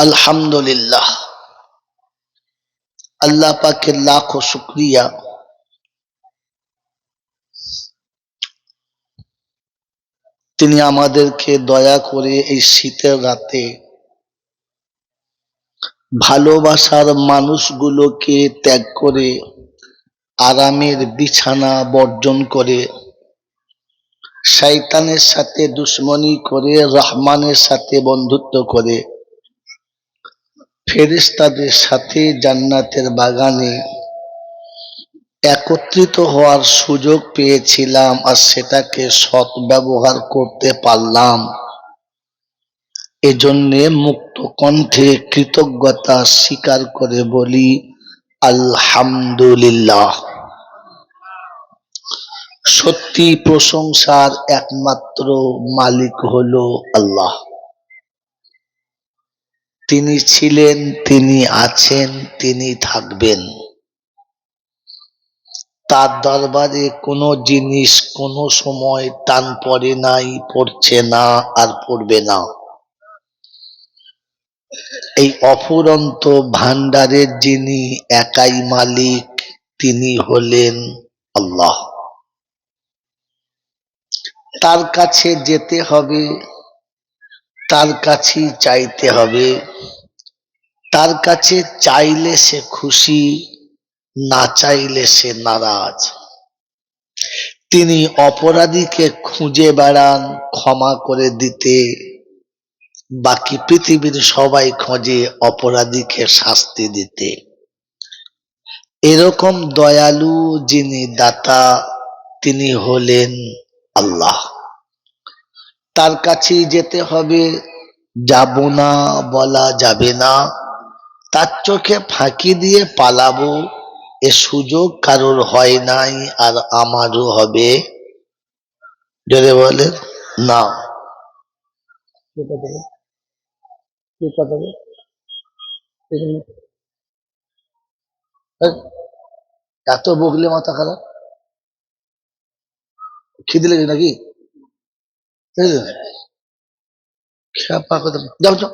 আলহামদুলিল্লাহ, আল্লাহ পাকের লাখো শুকরিয়া। তিনি আমাদেরকে দয়া করে এই শীতের রাতে ভালোবাসার মানুষগুলোকে ত্যাগ করে আরামের বিছানা বর্জন করে শয়তানের সাথে দুশ্মনী করে রহমানের সাথে বন্ধুত্ব করে ফেরেশতাদের সাথে জান্নাতের বাগানে একত্রিত হওয়ার সুযোগ পেয়েছিলাম, আর সেটাকে সৎ ব্যবহার করতে পারলাম। এজন্যে মুক্ত কণ্ঠে কৃতজ্ঞতা স্বীকার করে বলি আলহামদুলিল্লাহ। সত্যি প্রশংসার একমাত্র মালিক হলো আল্লাহ। তিনি ছিলেন, তিনি আছেন, তিনি থাকবেন। তার দরবারে কোনো জিনিস কোনো সময় টান পড়ে নাই, পড়ছে না, আর পড়বে না। এই অফুরন্ত ভান্ডারের যিনি একাই মালিক, তিনি হলেন আল্লাহ। তার কাছে যেতে হবে, তার কাছেই চাইতে হবে। তার কাছে চাইলে সে খুশি, না চাইলে সে নারাজ। তিনি অপরাধীকে খুঁজে বেড়ান ক্ষমা করে দিতে, বাকি পৃথিবীর সবাই খোঁজে অপরাধীকে শাস্তি দিতে। এরকম দয়ালু যিনি দাতা, তিনি হলেন আল্লাহ। তার কাছেই যেতে হবে, যাব না বলা যাবে না। তার চোখে ফাঁকি দিয়ে পালাবো এ সুযোগ কারোর হয় নাই, আর আমারও হবে যদি বলে না। এত বকলে মাথা খারাপ, খিদে লেগে নাকি? যাও যাও।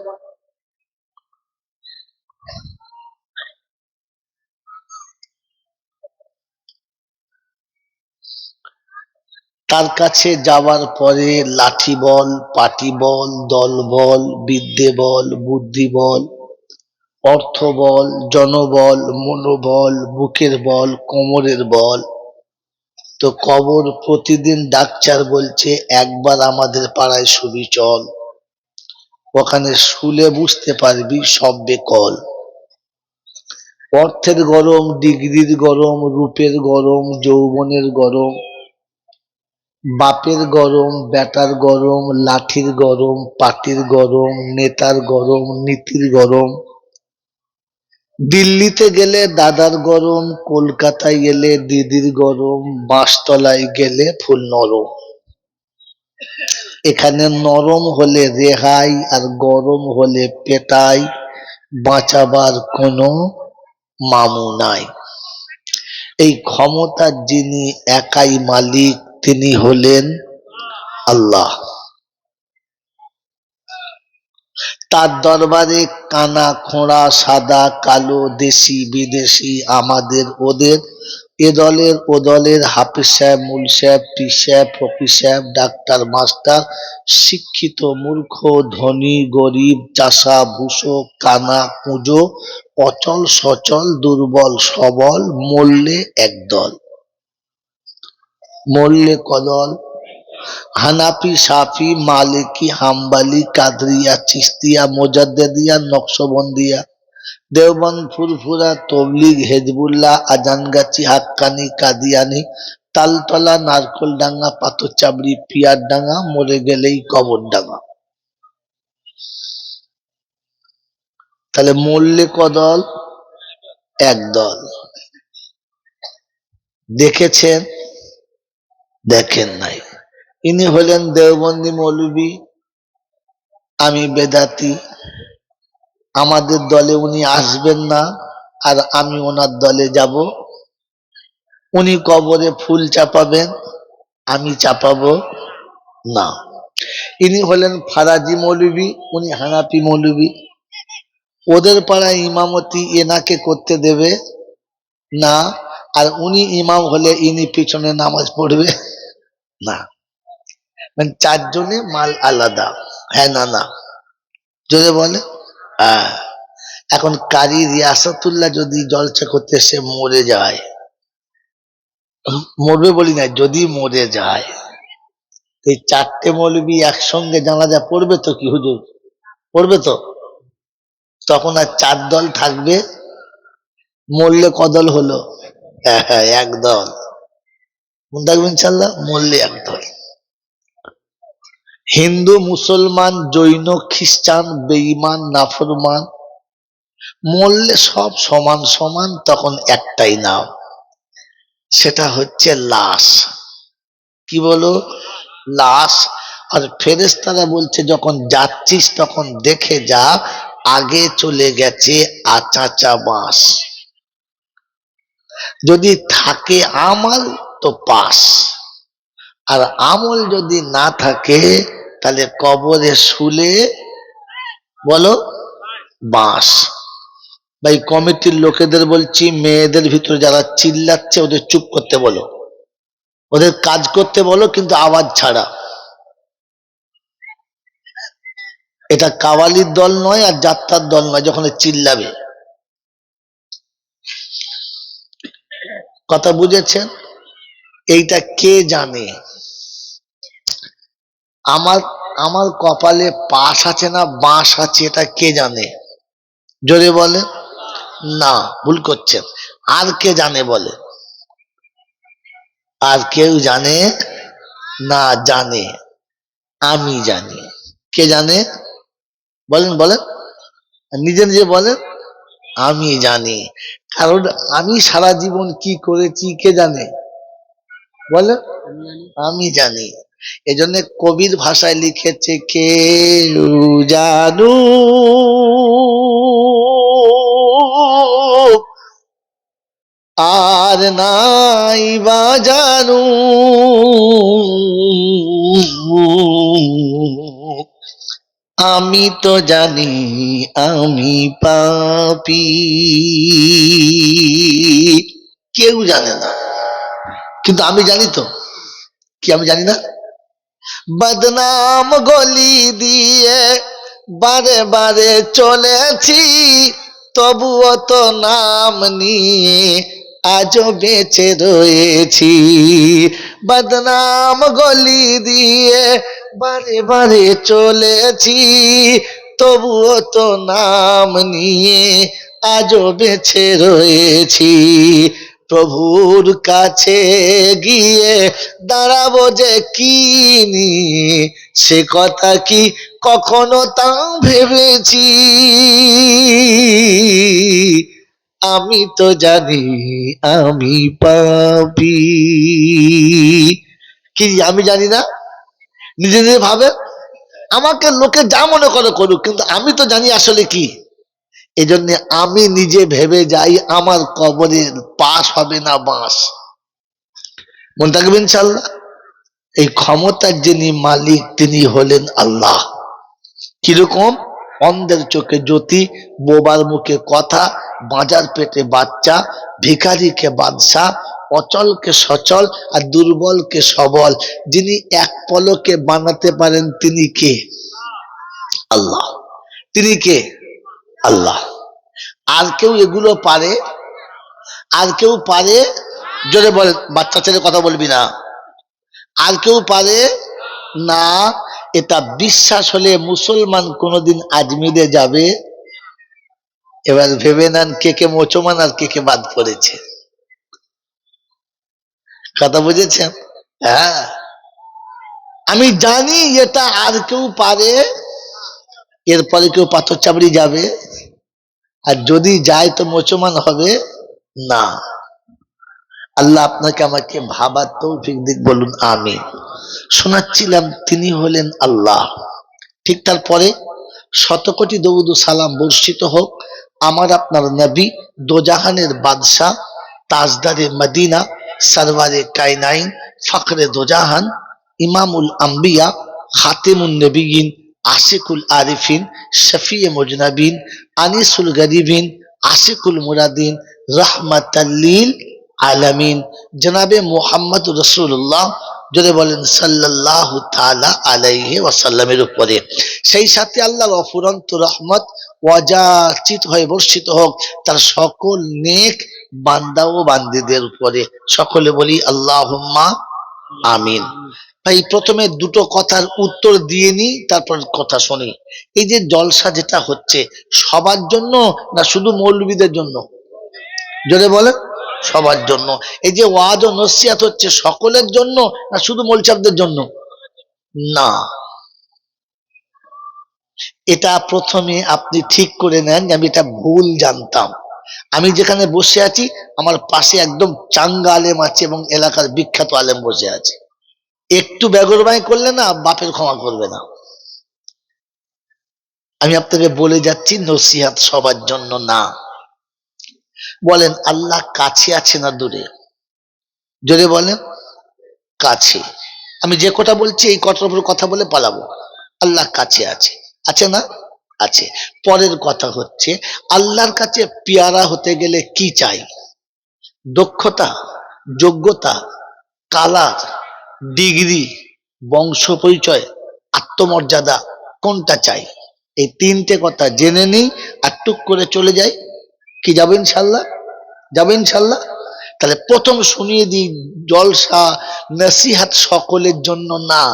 তার কাছে যাওয়ার পরে লাঠি বল, পাটি বল, দল বল, বিদ্যে বল, বুদ্ধি বল, অর্থ বল, জনবল, মনোবল, বুকের বল, কোমরের বল। তো কবর প্রতিদিন ডাকচার বলছে একবার আমাদের পাড়ায় শুবি চল, ওখানে শুলে বুঝতে পারবি সব বেকল। অর্থের গরম, ডিগ্রির গরম, রূপের গরম, যৌবনের গরম, বাপের গরম, বেটার গরম, লাঠির গরম, পাটির গরম, নেতার গরম, নীতির গরম। দিল্লিতে গেলে দাদার গরম, কলকাতায় গেলে দিদির গরম, বাঁশতলায় গেলে ফুল নরম। এখানে নরম হলে রেহাই, আর গরম হলে পেটাই, বাঁচাবার কোনো মামু নাই। এই ক্ষমতার যিনি একাই মালিক, তিনি হলেন আল্লাহ। তার দরবারে কানা খোঁড়া, সাদা কালো, দেশি বিদেশি, আমাদের ওদের, এ দলের ও দলের, হাফিজ সাহেব, মুল সাহেব, পীর সাহেব, ফকির সাহেব, ডাক্তার, মাস্টার, শিক্ষিত মূর্খ, ধনী গরিব, চাষা ভুষো, কানা কুঁজো, অচল সচল, দুর্বল সবল, মরলে একদল। মরলে কদল? হানাফি, সাফি, মালিকি, হাম্বালি, কাদরিয়া, চিস্তিয়া, মোজাদ্দেদিয়া, নকশবন্দিয়া, দেওবন্দ, ফুরফুরা, তবলিগ, হেজবুল্লাহ, আজানগাছি, হাক্কানি, কাদিয়ানি, তালতলা, নারকলডাঙ্গা, পাথরচাবড়ি, পিয়ারডাঙ্গা, মরে গেলেই কবরডাঙ্গা। তাহলে মরলে কদল? একদল। দেখেছেন? দেখেন নাই। ইনি হলেন দেওবন্দি মৌলবী, আমি বেদাতি। আমাদের দলে উনি আসবেন না, আর আমি ওনার দলে যাব। উনি কবরে ফুল চাপাবেন, আমি চাপাবো না। ইনি হলেন ফারাজি মৌলবী, উনি হানাফি মৌলবী। ওদের পাড়ায় ইমামতি এনাকে করতে দেবে না, আর উনি ইমাম হলে ইনি পিছনে নামাজ পড়বে না। মানে চারজনে মাল আলাদা। হ্যাঁ না না, জোরে বলে। হ্যাঁ। এখন কারি রিয়াসাতুল্লাহ যদি জলসা করতে সে মরে যায়, মরবে বলি না, যদি মরে যায়, এই চারটে মৌলবি একসঙ্গে জানাজা পড়বে তো কি হুজুর? পড়বে তো। তখন আর চার দল থাকবে, মরলে কদল হলো? হ্যাঁ হ্যাঁ, এক দল। মনে থাকবে ইনশাল্লাহ, মরলে এক দল। হিন্দু, মুসলমান, জৈন, খ্রিস্টান, বেঈমান, নাফরমান, মরলে সব সমান সমান, তখন একটাই নাম, সেটা হচ্ছে লাশ। কি বলো? লাশ। আর ফেরেশতারা বলছে যখন যাচ্ছিস তখন দেখে যা, আগে চলে গেছে আচাচা বাঁশ। যদি থাকে আমল তো পাস, আর আমল যদি না থাকে তাহলে কবরে শুলে বলো বাঁশ। ভাই কমিটির লোকেদের বলছি, মেয়েদের ভিতরে যারা চিল্লাচ্ছে ওদের চুপ করতে বলো, ওদের কাজ করতে বলো, কিন্তু আওয়াজ ছাড়া। এটা কাওয়ালির দল নয় আর যাত্রার দল নয় যখন চিল্লাবে। কথা বুঝেছেন? এইটা কে জানে? আমার আমার কপালে পাশ আছে না বাঁশ আছে, এটা কে জানে? জোরে বলে। না, ভুল করছেন। আর কে জানে বলে? আর কেউ জানে না। জানে, আমি জানি। কে জানে? বলেন বলেন, নিজে নিজে বলেন। আমি জানি, কারণ আমি সারা জীবন কি করেছি কে জানে? বলেন। আমি জানি। এজন্য কবির ভাষায় লিখেছে, কেউ জানু আর নাই বা জানু, আমি তো জানি আমি পাপী। কেউ জানে না, কিন্তু আমি জানি তো। কি আমি জানি না? বদনাম গলি দিয়ে বারে বারে চলেছি, তবুও তো নাম নিয়ে আজও বেঁচে রয়েছি। বদনাম গলি দিয়ে বারে বারে চলেছি, তবুও তো নাম নিয়ে আজও বেঁচে রয়েছি। প্রভুর কাছে গিয়ে দাঁড়াবো যে কিনি, সে কথা কি কখনো তা ভেবেছি? আমি তো জানি আমি পাপী। কি আমি জানি না? নিজে নিজে ভাবে আমাকে লোকে যা মনে করে করুক, কিন্তু আমি তো জানি আসলে কি। এই জন্য আমি নিজে ভেবে যাই আমার কবরের পাশ হবে না বাঁশ। মনে থাকবেন ইনশাল্লাহ। এই ক্ষমতার যিনি মালিক তিনি হলেন আল্লাহ। কিরকম? অন্ধের চোখে জ্যোতি, বোবার মুখে কথা, বাঁজার পেটে বাচ্চা, ভিখারিকে বাদশাহ, অচলকে সচল আর দুর্বলকে সবল, যিনি এক পলকে বানাতে পারেন তিনি কে? আল্লাহ। তিনি কে? আল্লাহ। আর কেউ এগুলো পারে? আর কেউ পারে? জোরে বলে, বাচ্চা ছেলে কথা বলবি না। আর কেউ পারে না। এটা বিশ্বাস হলে মুসলমান কোনদিন আজমিরে যাবে। এবার ভেবে নেন কে কে মুসলমান আর কে কে বাদ পড়েছে। কথা বুঝেছেন? হ্যাঁ, আমি জানি এটা আর কেউ পারে। এরপরে কেউ পাথর চাবড়ি যাবে, আর যদি যায় তো মুসলমান হবে না। আল্লাহ আপনাকে আমাকে ভাবার তৌফিক দিক, বলুন আমিন। শোনাচ্ছিলাম তিনি হলেন আল্লাহ। ঠিক তারপরে শতকোটি দরুদ ও সালাম বর্ষিত হোক আমার আপনার নবী, দোজাহানের বাদশাহ, তাজদারে মদিনা, সরওয়ারে কায়নাইন, ফখরে দোজাহান, ইমামুল আম্বিয়া, খাতিমুন নবিয়িন, আশিকুল আরিফিন, শফিয়ে মুজনাবিন, আনিসুল গরিবিন, আশিকুল মুরাদিন, রাহমাতাল্লিল আলামিন, জনাবে মুহাম্মদ রাসূলুল্লাহ, যদি বলেন সাল্লাল্লাহু তাআলা আলাইহি ওয়াসাল্লামের উপরে। সেই সাথে আল্লাহর অফুরন্ত রহমত ওয়াজাচিত হয়ে বর্ষিত হোক তার সকল নেক বান্দা ও বান্দীদের উপরে। সকলে বলি আল্লাহুম্মা আমিন। ভাই প্রথমে দুটো কথার উত্তর দিয়ে নি, তারপর কথা শুনি। এই যে জলসা যেটা হচ্ছে সবার জন্য না শুধু মৌলবীদের জন্য? জোরে বলেন। সবার জন্য। এই যে ওয়াজ ও নসিহত হচ্ছে সকলের জন্য না শুধু মৌলচাপদের জন্য? না, এটা প্রথমে আপনি ঠিক করে নেন যে আমি এটা ভুল জানতাম। আমি যেখানে বসে আছি আমার পাশে একদম চাঙ্গা আলেম আছে এবং এলাকার বিখ্যাত আলেম বসে আছে। একটু বেগরবাই করলে না বাপের ক্ষমা করবে না। আমি আপনাকে বলে যাচ্ছি নসিহত সবার জন্য না। বলেন আল্লাহ কাছে আছে না দূরে? যদি বলেন কাছে। আমি যে কথা বলছি এই কথার উপর কথা বলে পালাবো। আল্লাহ কাছে আছে, আছে না? আছে। পরের কথা হচ্ছে আল্লাহর কাছে পেয়ারা হতে গেলে কি চাই? দক্ষতা, যোগ্যতা, কালার, ডিগ্রি, বংশ পরিচয়, আত্মমর্যাদা, কোনটা চাই? এই তিনটে কথা জেনে নিই আর টুক করে চলে যাই। কি যাবে ইনশাল্লাহ? যাবে ইনশাল্লাহ? তাহলে প্রথম শুনিয়ে দিই, জলসা নসিহত সকলের জন্য না।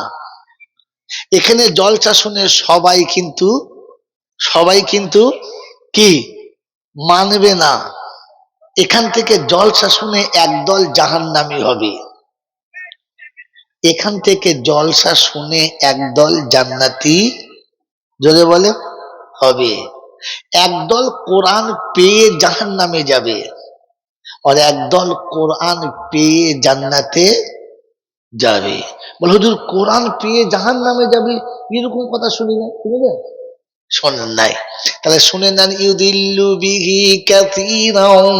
এখানে জলসা শুনে সবাই কিন্তু কি মানবে না। এখান থেকে জলসা শুনে একদল জাহান্নামী হবে, এখান থেকে জলসা শুনে একদল জান্নাতি যদি বলে হবে। একদল কোরআন পেয়ে জাহান্নামে যাবে আর একদল কোরআন পেয়ে জান্নাতে যাবে। বল হুজুর কোরআন পেয়ে জাহান্নামে যাবে এরকম কথা শুনি না, শুনবেন? শোনেন নাই? তাহলে শুনে নেন। ইউদিল্লু বিহি কাসীরান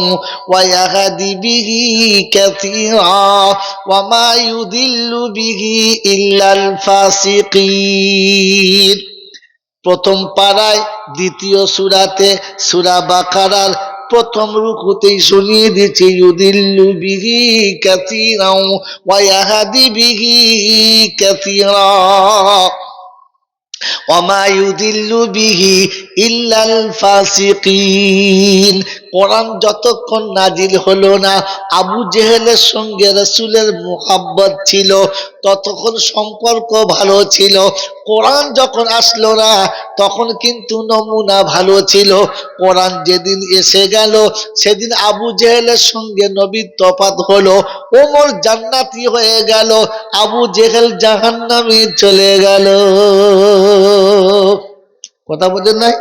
ওয়া ইয়াহদি বিহি কাসীরা ওয়া মা ইউদিল্লু বিহি ইল্লাল ফাসিকিন। প্রথম পারায় দ্বিতীয় সূরাতে সূরা বাকারার প্রথম রুকুতেই শুনিয়ে দিয়েছে ইউদিল্লু বিহি কাসীরান ওয়া ইয়াহদি বিহি কাসীরা ওয়ামা ইউদিল্লু বিহি ইল্লাল ফাসিকিন। কোরআন যতক্ষণ নাজিল হলো না আবু জেহেলের সঙ্গে রাসূলের মুহাব্বত ছিল, ততক্ষণ সম্পর্ক ভালো ছিল। কোরআন যখন আসলো না তখন কিন্তু নমুনা ভালো ছিল। কোরআন যেদিন এসে গেল সেদিন আবু জেহেলের সঙ্গে নবীর তফাৎ হলো। ওমর জান্নাতি হয়ে গেল, আবু জেহেল জাহান্নামে চলে গেল। কথা বোঝেন নাই?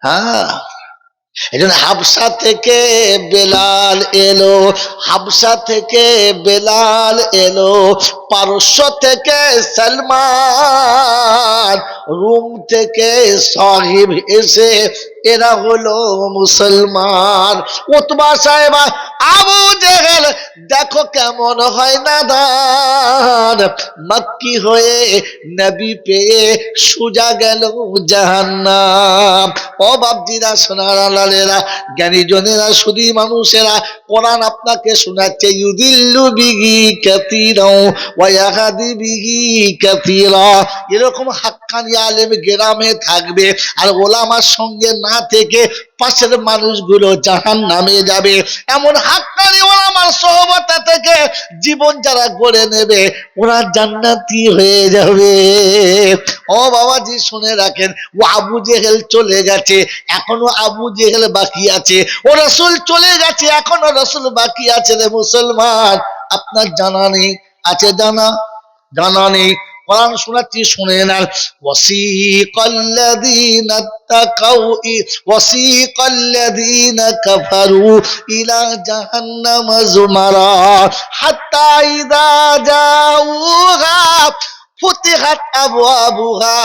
হ্যাঁ, এজন্য হাবশা থেকে বেলাল এলো, হাবশা থেকে বেলাল এলো, পারস্য থেকে সালমান, রোম থেকে সাহিব এসে এরা হলো মুসলমান। উতবা সাহেবা আবু জেহেল দেখো কেমন হয় নাদান, মক্কি হয়ে নবী পেয়ে সোজা গেল জাহান্নাম। ও বাপজিরা, সোনার আলালেরা, জ্ঞানী জনেরা, শুধু মানুষেরা, কোরআন আপনাকে শোনাচ্ছে ইউদিল্লু বিহি কাসীরা ওয়া ইয়াহদি বিহি কাসীরা। এরকম হাক্কানি আলেম গ্রামে থাকবে আর ওলামার সঙ্গে না থেকে পাশের মানুষগুলো জাহান্নামে যাবে। এমন হাক্কানি ওলামার সোহবতে থেকে জীবন যারা গড়ে নেবে ওরা জান্নাতি হয়ে যাবে। ও বাবাজি শুনে রাখেন, ও আবু জেহেল চলে গেছে, এখনো আবু জেহেল বাকি আছে। ও রাসূল চলে গেছে, এখনো রাসূল বাকি আছে রে মুসলমান। আপনার জানা নেই? আছে জানা? জানা নেই? কোরআন শোনাচ্ছি, শুনে নেন। ওয়াসিকাল্লাযীনা তাকাউ ওয়াসিকাল্লাযীনা কাফারু ইলা জাহান্নামা যুমারা হাত্তা ইযা জাউহা ফুতিহাত আবওয়াবুহা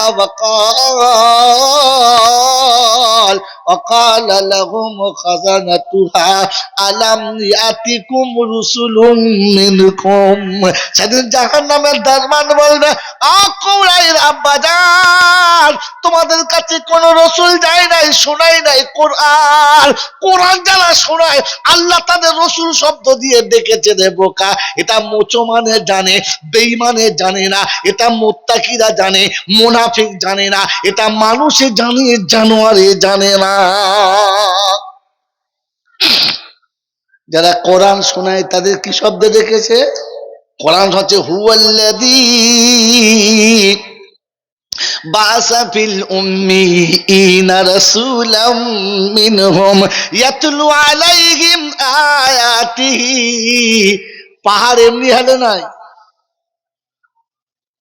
وقال لهم خزنتها ألم يأتكم رسل منكم সেদিন জাহান্নামের দরবার বলবে আকুরাইর আব্বাজান তোমাদের কাছে কোন রসুল যায় নাই, শোনাই নাই কোরআন। কোরআন যারা শোনায় আল্লাহ তাদের রসুল শব্দ দিয়ে ডেকেছে রে বোকা। এটা মোচো মানে জানে, বেঈমানে জানে না, এটা মুত্তাকিরা জানে, মুনাফিক জানে না, এটা মানুষে জানে, জানোয়ারে জানে না। যারা কোরআন শোনায় তাদের কি শব্দ ডেকেছে? কোরআন হচ্ছে হুয়াল্লাযী বাসা ফিল উম্মিয়িনা রাসূলাম মিনহুম ইয়াতলু আলাইহিম আয়াতিহি। পাহাড় এমনি হেলে নাই,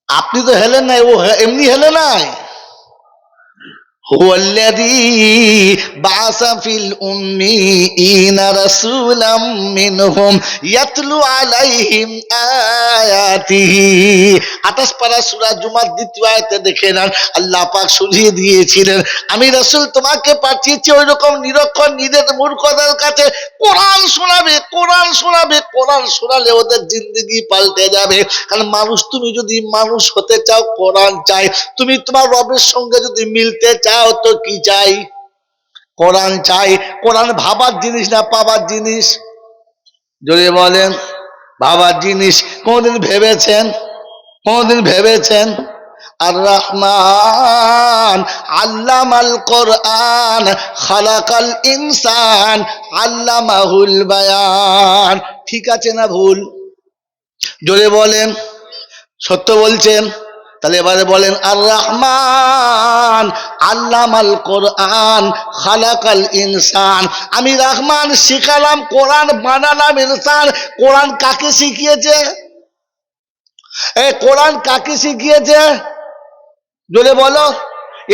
আপনি তো হেলেন নাই, ও এমনি হেলে নাই। هو الذي بعث في الأميين رسولا منهم يتلو عليهم آياته। 28 পারা সূরা জুমার দ্বিতীয় আয়াতে দেখে নেন, আল্লাহ পাক শুনিয়ে দিয়েছিলেন আমি রাসূল তোমাকে পাঠিয়েছি ওই রকম নিরক্ষর নিদের মূর্খদের কাছে কোরআন শোনাবে, কোরআন শোনাবে। কোরআন শোনালে ওদের জিন্দেগি পাল্টে যাবে। কারণ মানুষ, তুমি যদি মানুষ হতে চাও কোরআন চাই, তুমি তোমার রবের সঙ্গে যদি মিলতে চাও তো কি চাই? কোরআন চাই। কোরআন ভাবার জিনিস না পাবার জিনিস? যদি বলেন ভাবার জিনিস। কোনদিন ভেবেছেন? কোনদিন ভেবেছেন আর রহমান আল্লামাল কোরআন খালাকাল ইনসান আল্লামাহুল বায়ান। ঠিক আছে না ভুল? জোরে বলেন। সত্য বলছেন? তাহলে এবারে বলেন আর রহমান আল্লামাল কোরআন খালাকাল ইনসান। আমি রহমান শিখালাম কোরআন, বানালাম ইনসান। কোরআন কাকে শিখিয়েছে? এই কোরআন কাকে শিখিয়েছে? জোরে বলো।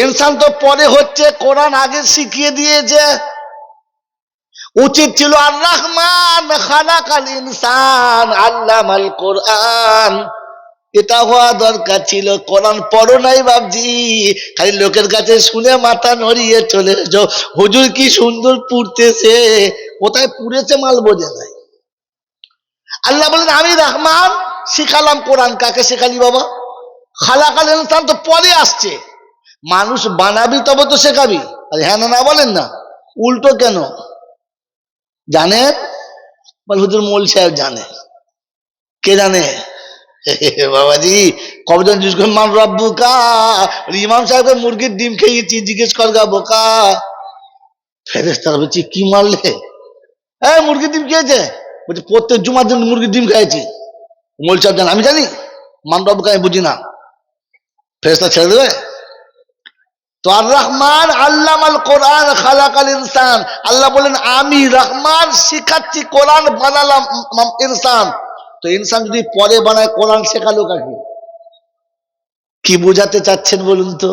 ইনসান তো পরে হচ্ছে, কোরআন আগে শিখিয়ে দিয়েছে। উচিত ছিল আর রহমান খালাকাল ইনসান আল্লামাল কোরআন, এটা হওয়া দরকার ছিল। কোরআন পড়ো নাই বাবজি, খালি লোকের কাছে শুনে মাথা নড়িয়ে চলে যাও। হুজুর কি সুন্দর পুড়তেছে, কোথায় পুড়েছে মাল বোঝে নাই। আল্লাহ বলেন আমি রহমান শিখালাম কোরআন। কাকে শেখালি বাবা? খালাকাল ইনসান তো পরে আসছে। মানুষ বানাবি তবে তো শেখাবি। আরে হ্যাঁ না বলেন না, উল্টো কেন জানেন? বল হুজুর মোল সাহেব জানে। কে জানে? বাবাজি কবজন জিজ্ঞেস করে মান রব্বুকা, ইমাম সাহেবকে মুরগির ডিম খেয়েছি, জিজ্ঞেস কর গা বোকা। ফেরেশতারা বলছি কি মারলে? এই মুরগির ডিম খেয়েছে? বলছে প্রত্যেক জুমার দিন মুরগির ডিম খাইছি। মোল সাহেব জান, আমি জানি মান রব্বুকা আমি বুঝি না। ফেরেশতা ছেড়ে দেবে? তো আর রহমান আল্লামাল কোরআন খালাকাল ইনসান। আল্লাহ বলেন আমি রহমান শিখাচ্ছি কোরআন, বানালাম ইনসান। তো ইনসান যদি পরে বানায় কোরআন শেখালো কাকে? কি বোঝাতে চাচ্ছেন বলুন তো?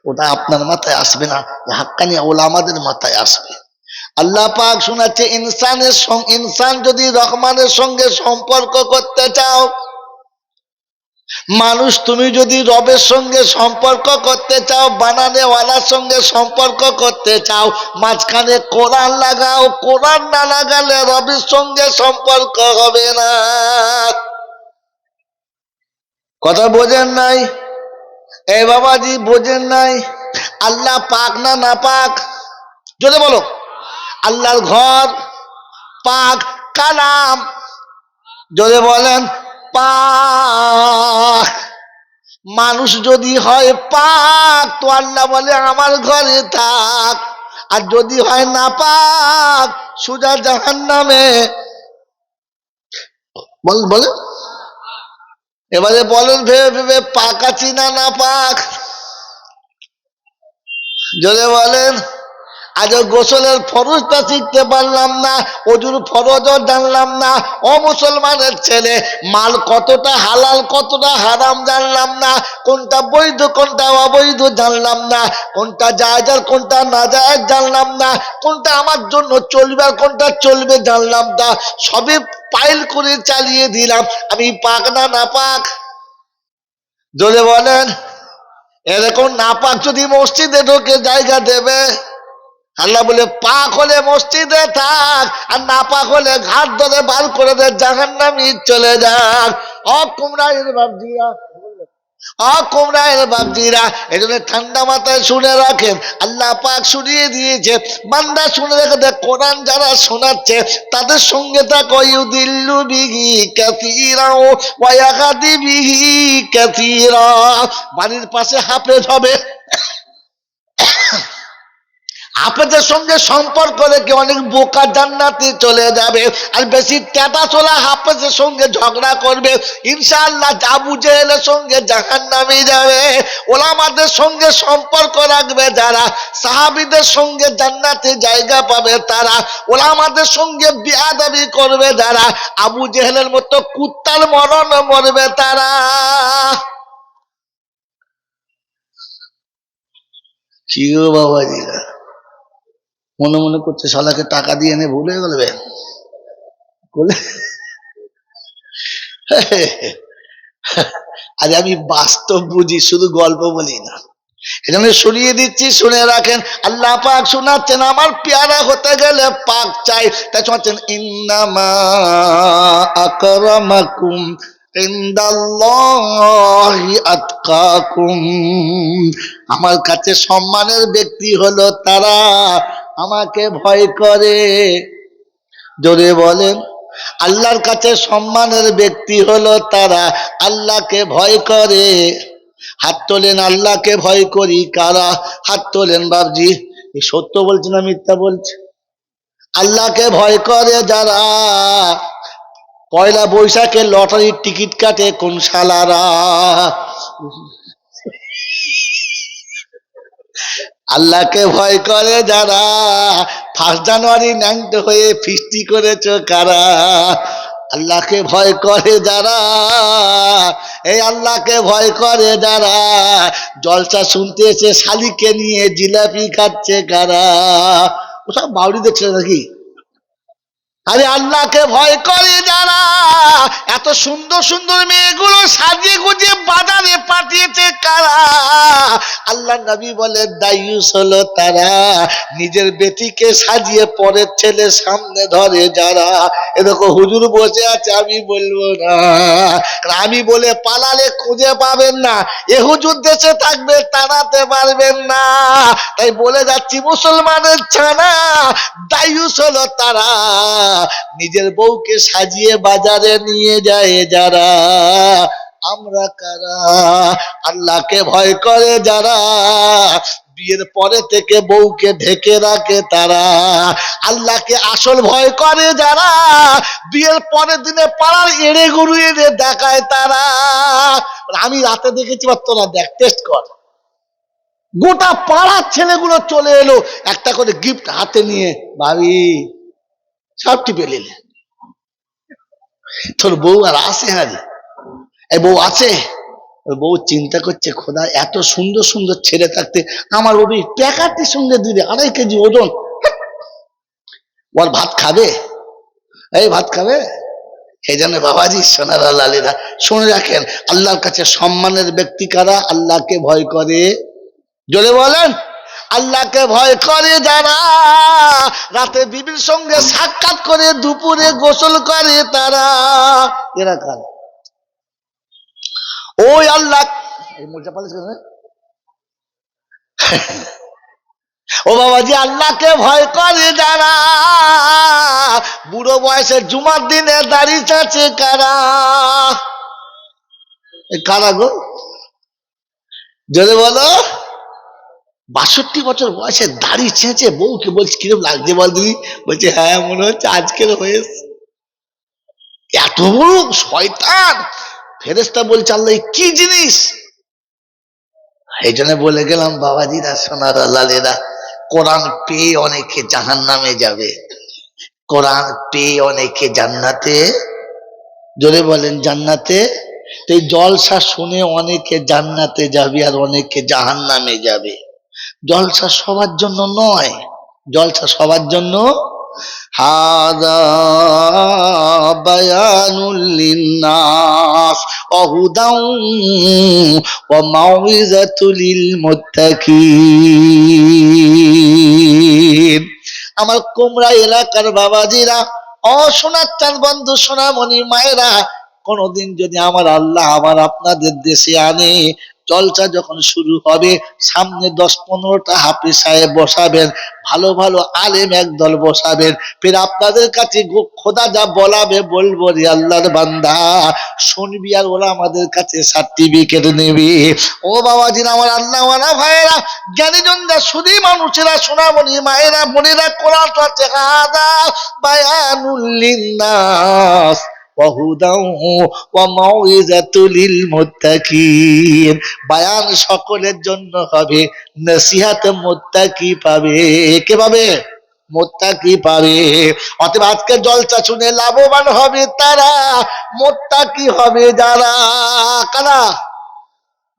ওটা আপনার মাথায় আসবে না, হাক্কানি ওলামাদের মাথায় আসবে। আল্লাহ পাক শোনাচ্ছে ইনসান যদি রহমানের সঙ্গে সম্পর্ক করতে চাও, মানুষ তুমি যদি রবের সঙ্গে সম্পর্ক করতে চাও, বানানেওয়ালার সঙ্গে সম্পর্ক করতে চাও, মাঝখানে কোরআন লাগাও। কোরআন না লাগালে রবের সঙ্গে সম্পর্ক হবে না। কথা বোঝেন নাই? এ বাবাজি বোঝেন নাই? আল্লাহ পাক না না পাক? জোরে বলো। আল্লাহর ঘর পাক, কালাম জোরে বলেন পাক। মানুষ যদি হয় পাক তো আল্লাহ বলে আমার ঘরে থাক, আর যদি হয় না পাক সোজা জাহান্নামে। বলেন এবারে বলেন ভেবে ভেবে পাক আছি না না পাক? জোরে বলেন। আজ গোসলের ফরজটা শিখতে পারলাম না, ওজুর ফরজও জানলাম না। ও মুসলমানের ছেলে, মাল কতটা হালাল কতটা হারাম জানলাম না, কোনটা বৈধ কোনটা অবৈধ জানলাম না, কোনটা জায়েজ আর কোনটা না জায়েজ জানলাম না, কোনটা আমার জন্য চলবে আর কোনটা চলবে জানলাম না। সবে পাইল করে চালিয়ে দিলাম। আমি পাক না না পাক? জোরে বলেন। এরকম নাপাক যদি মসজিদে ঢোকে জায়গা দেবে? আল্লাহ বলে পাক হলে মসজিদে থাক, আর না পাক হলে ঘাট ধরে বার করে দে, জাহান্নামী চলে যাক। কুমড়াইয়ের বাপজিরা, কুমড়াইয়ের বাপজিরা, এই জন্য ঠান্ডা মাথায় শুনে রাখেন, আল্লাহ পাক শুনিয়ে দিয়েছে, বান্দা শুনে রেখে দেখ, কোরআন যারা শোনাচ্ছে তাদের সঙ্গে থাকো, ইউদিল্লু বিহি কাসীরা ওয়া ইয়াহদি বিহি কাসীরা। বাড়ির পাশে হাফেজ হবে, হাফেজের সঙ্গে সম্পর্ক রেখে অনেক বোকা জান্নাতে চলে যাবে, আর বেশি ট্যাটা চলা হাফেজের সঙ্গে ঝগড়া করবে, ইনশাআল্লাহ আবু জেহেলের সঙ্গে জাহান্নামে যাবে। ওলামাদের সঙ্গে সম্পর্ক রাখবে যারা, সাহাবীদের সঙ্গে জান্নাতে জায়গা পাবে তারা। ওলামাদের সঙ্গে বিয়াদবি করবে যারা, আবু জেহেলের মতো কুত্তার মরণ মরবে তারা। কি গো বাবাজিরা, মনে মনে করছে শালাকে টাকা দিয়ে এনে ভুলে গেলবে বলে। আরে আমি বাস্তব বুঝি, শুধু গল্প বলি না। এজন্য শুনিয়ে দিচ্ছি, শুনে রাখেন, আল্লাহ পাক শোনাচ্ছেন, আমার পেয়ারা হতে গেলে পাক চাই। তাই শোনাচ্ছেন, ইন্নামা আকরামাকুম ইনদাল্লাহি আতকাকুম। আমার কাছে সম্মানের ব্যক্তি হলো তারা আমাকে ভয় করে। জোরে বলেন। আল্লাহর কাছে সম্মানের ব্যক্তি হলো তারা আল্লাহকে ভয় করে। হাত তোলেন, আল্লাহকে ভয় করি কারা? হাত তোলেন বাবজি। এই সত্য বলছে না মিথ্যা বলছে? আল্লাহকে ভয় করে যারা, পয়লা বৈশাখে লটারির টিকিট কাটে কোন শালারা? আল্লাহকে ভয় করে যারা, 1 জানুয়ারি ন্যাংট হয়ে ফিস্টি করেছ কারা? আল্লাহকে ভয় করে যারা, এই আল্লাহকে ভয় করে যারা, জলসা শুনতে এসে শালিকে নিয়ে জিলাপি খাচ্ছে কারা? ওসব বাউরি দেখছে নাকি? আরে আল্লাহকে ভয় করে যারা, এত সুন্দর সুন্দর মেয়েগুলো সাজিয়ে গুজিয়ে বাজারে পাঠিয়েছে কারা? আল্লাহ নবী বলে দায়ুস হলো তারা, নিজের বেটিকে সাজিয়ে পরের ছেলে সামনে ধরে যারা। এরকম হুজুর বসে আছে, আমি বলবো না, আমি বলে পালালে খুঁজে পাবেন না, এ হুজুর দেশে থাকবে তাড়াতে পারবেন না। তাই বলে যাচ্ছি, মুসলমানের ছানা দায়ুস হলো তারা, নিজের বউকে সাজিয়ে বাজারে নিয়ে যায় যারা। আমরা কারা? আল্লাহকে ভয় করে যারা, বিয়ের পরে থেকে বউকে ঢেকে রাখে তারা। আল্লাহকে আসল ভয় করে যারা, বিয়ের পরের দিনে পাড়ার এড়ে গরু এড়ে দেখায় তারা। আমি রাতে দেখেছি, বা তোরা দেখ, টেস্ট কর, গোটা পাড়ার ছেলেগুলো চলে এলো একটা করে গিফট হাতে নিয়ে, ভাবি সব টিপে নিলে, তোর বউ আর আসে? হ্যাঁ, এই বউ আছে? বউ চিন্তা করছে, খোদা এত সুন্দর সুন্দর ছেলে থাকতে আমার বউ প্যাকাটির সঙ্গে দিলে 2.5 কেজি ওজন, ওর ভাত খাবে? এই ভাত খাবে? সেই জন্য বাবাজি সোনার লালেরা শুনে রাখেন, আল্লাহর কাছে সম্মানের ব্যক্তি কারা? আল্লাহকে ভয় করে। জোরে বলেন। আল্লাহকে ভয় করে যারা, রাতে বিবির সঙ্গে সাক্ষাৎ করে দুপুরে গোসল করে তারা। এরা কারা? ওই আল্লাহ, ও বাবাজি, আল্লাহকে ভয় করে যারা, বুড়ো বয়সে জুমার দিনে দাড়ি চাচ্ছে কারা? কারা গো? জোরে বলো। 62 বছর বয়সে দাড়ি ছেঁচে বউকে বলছি, কিরম লাগছে বল দিদি? বলছে, হ্যাঁ মনে হচ্ছে আজকের হয়েছে। এত বড় শয়তান! ফেরেশতা বলছে, আল্লাহ কি জিনিস? এই জন্য বলে গেলাম বাবাজিরা সোনারা লালেরা, কোরআন পেয়ে অনেকে জাহান্নামে যাবে, কোরআন পেয়ে অনেকে জান্নাতে। জোরে বলেন জান্নাতে। তো এই জলসা শুনে অনেকে জান্নাতে যাবে আর অনেকে জাহান্নামে যাবে। জলসা সবার জন্য নয়, জলসা সবার জন্য। হাযা বায়ানুল লিন্নাস ওয়াহুদাউ ওয়া মাউইযাতুল লিল মুত্তাকিন। আমার কুমড়া এলাকার বাবাজিরা, ও সোনার চাঁদ বন্ধু, সোনামণি মায়েরা, কোনদিন যদি আমার আল্লাহ আমার আপনাদের দেশে আনে, জলসা যখন শুরু হবে, সামনে 10-15টা হাফেজ সাহেব বসাবেন, ভালো ভালো আলেম একদল বসাবেন, ফের আপনাদের কাছে খোদা যা বলাবে বলবো, রে আল্লাহর বান্দা শুনবি, আর ওরা আমাদের কাছে সার্টিফিকেট নেবে। ও বাবাজিরা, আমার আল্লাহ ওয়ালা ভাইয়েরা, জ্ঞানীজনরা, সুধী মানুষেরা, সোনামণি মায়েরা, বোনেরা, কোরআন আছে হাদা বায়ানুল লিন্নাস ওয়াহুদাউ ওয়া মাউইযাতুল লিল মুত্তাকিন। বায়ান সকলের জন্য হবে, নসিহত মুত্তাকি পাবে। কে পাবে? মুত্তাকি পাবে। অতএব আজকে জলসা শুনে লাভবান হবে তারা, মুত্তাকি হবে যারা। কারা?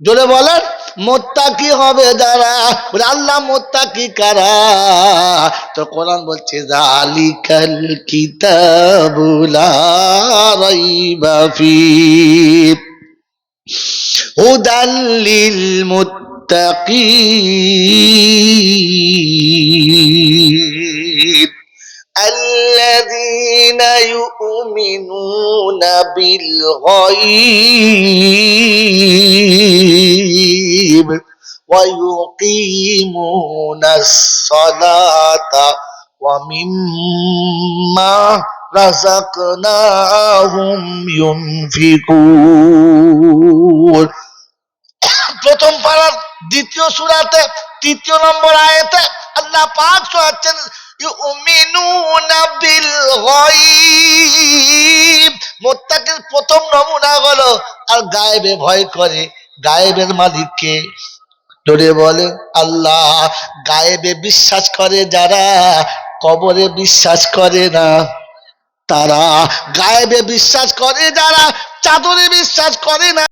জোরে বলেন। মুত্তাকি হবে যারা। বলে আল্লাহ মুত্তাকি কারা? তো কোরআন বলছে যালিকাল কিতাবু লা রাইবা ফীহি হুদাল লিল মুত্তাকিন الذين يؤمنون بالغيب ويقيمون الصلاة ومما رزقناهم ينفقون। প্রথম পারার দ্বিতীয় সূরাতে 3 নম্বর আয়াতে আল্লাহ পাক শোনাচ্ছেন ইউমিনুনা বিল গায়ব। মুত্তাকির প্রথম নমুনা হলো আর গায়েবে ভয় করে। গায়েবের মালিককে জোরে বলে আল্লাহ। গায়েবে বিশ্বাস করে যারা, কবরে বিশ্বাস করে না তারা। গায়েবে বিশ্বাস করে যারা, চাদরে বিশ্বাস করে না